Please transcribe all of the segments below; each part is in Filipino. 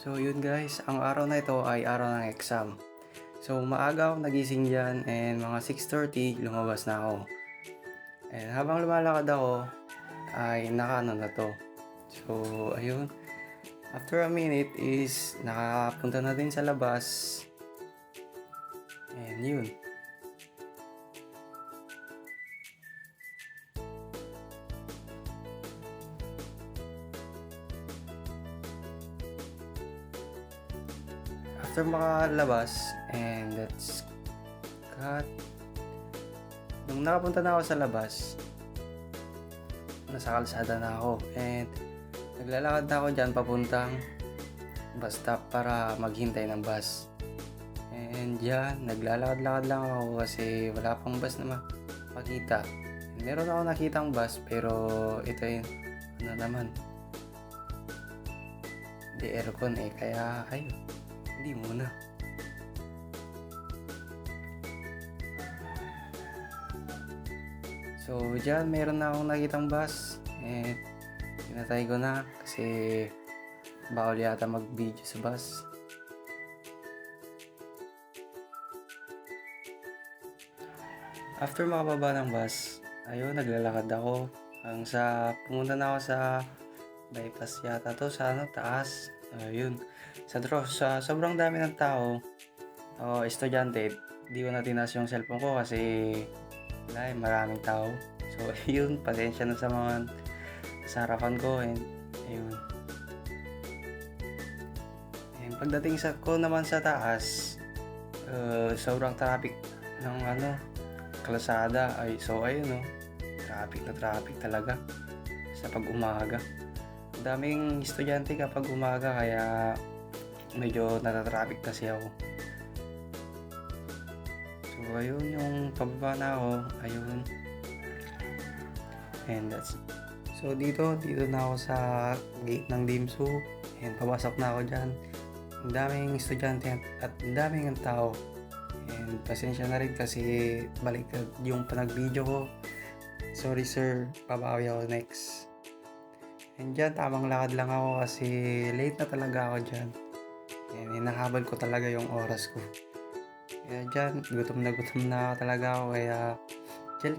So yun guys, ang araw na ito ay araw ng exam. So maaga ako nagising dyan and mga 6:30 lumabas na ako. And habang lumalakad ako ay nakaano na to. So ayun, after a minute is nakapunta na din sa labas. And yun. After makalabas and that's cut. Nung nakapunta na ako sa labas, nasa kalsada na ako and naglalakad na ako dyan papuntang bus stop para maghintay ng bus. And dyan, naglalakad-lakad lang ako kasi wala pang bus na makita. Meron ako nakitang bus pero ito yun, ano naman, di aircon kaya ayun, hindi muna. So dyan, meron na akong nakitang bus and pinatay ko na kasi bawal yata mag-video sa bus. After makababa ng bus, ayun, naglalakad ako hanggang sa pumunta na ako sa bypass yata to sa taas. Ayun, sa sobrang dami ng tao, estudyante, di ko na tinas yung cellphone ko kasi wala maraming tao. So ayun, pasensya na sa mga sa harapan ko and ayun. And pagdating ko naman sa taas, sobrang traffic ng kalsada ay so ayun traffic talaga sa pag-umaga. Ang daming estudyante kapag umaga kaya medyo natatraffic kasi ako. So ayun, yung pababa na ako, ayun. And that's it. So dito na ako sa gate ng DIMSU and papasok na ako dyan. Ang daming estudyante at ang daming tao. And pasensya na rin kasi baliktad yung panag-video ko. Sorry sir, babawi ako next. And dyan, tamang lakad lang ako kasi late na talaga ako dyan. And hinahabol ko talaga yung oras ko. Kaya dyan, gutom na talaga ako kaya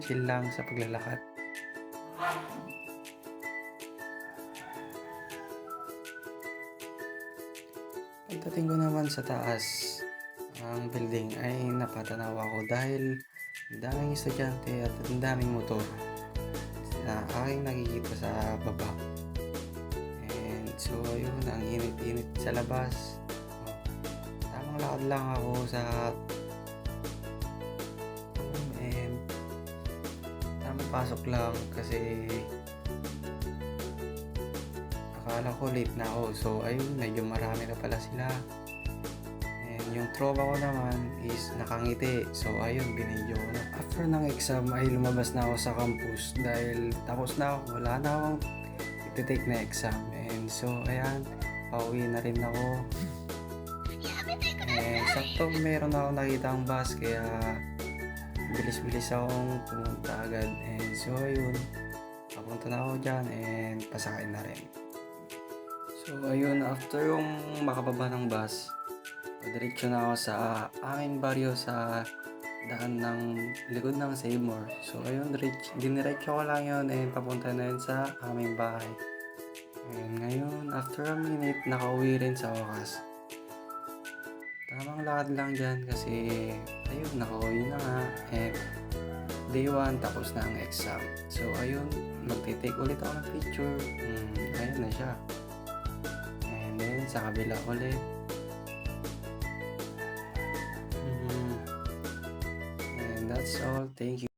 chill lang sa paglalakad. Pagdating ko naman sa taas, ang building ay napatanaw ako dahil ang daming estudyante at ang daming motor na aking nakikita sa baba. And so ayun, ang init-init sa labas. Tamang lakad lang ako sa and tamang pasok lang kasi akala ko late na ako. So ayun, medyo marami na pala sila. Yung tropa ko naman is nakangiti. So ayun, binidyo ko na. After ng exam ay lumabas na ako sa campus dahil tapos na ako. Wala na akong iti-take na exam. And so ayan, pauwi na rin ako. And sakto meron ako nakitang bus kaya bilis-bilis akong pumunta agad. And so ayun, papunta na ako dyan and pasakay na rin. So ayun, after yung makababa ng bus, diretso na ako sa aming baryo sa daan ng likod ng Seymour. So ayun, diniretso ko lang yun and papunta na yun sa aming bahay. And ngayon, after a minute, nakauwi rin sa wakas. Tamang lakad lang dyan kasi ayun, nakauwi na nga. And day 1, tapos na ang exam. So ayun, magtitake ulit ako ng picture. Ayun na siya. And then, sa kabila ulit. That's all. Thank you.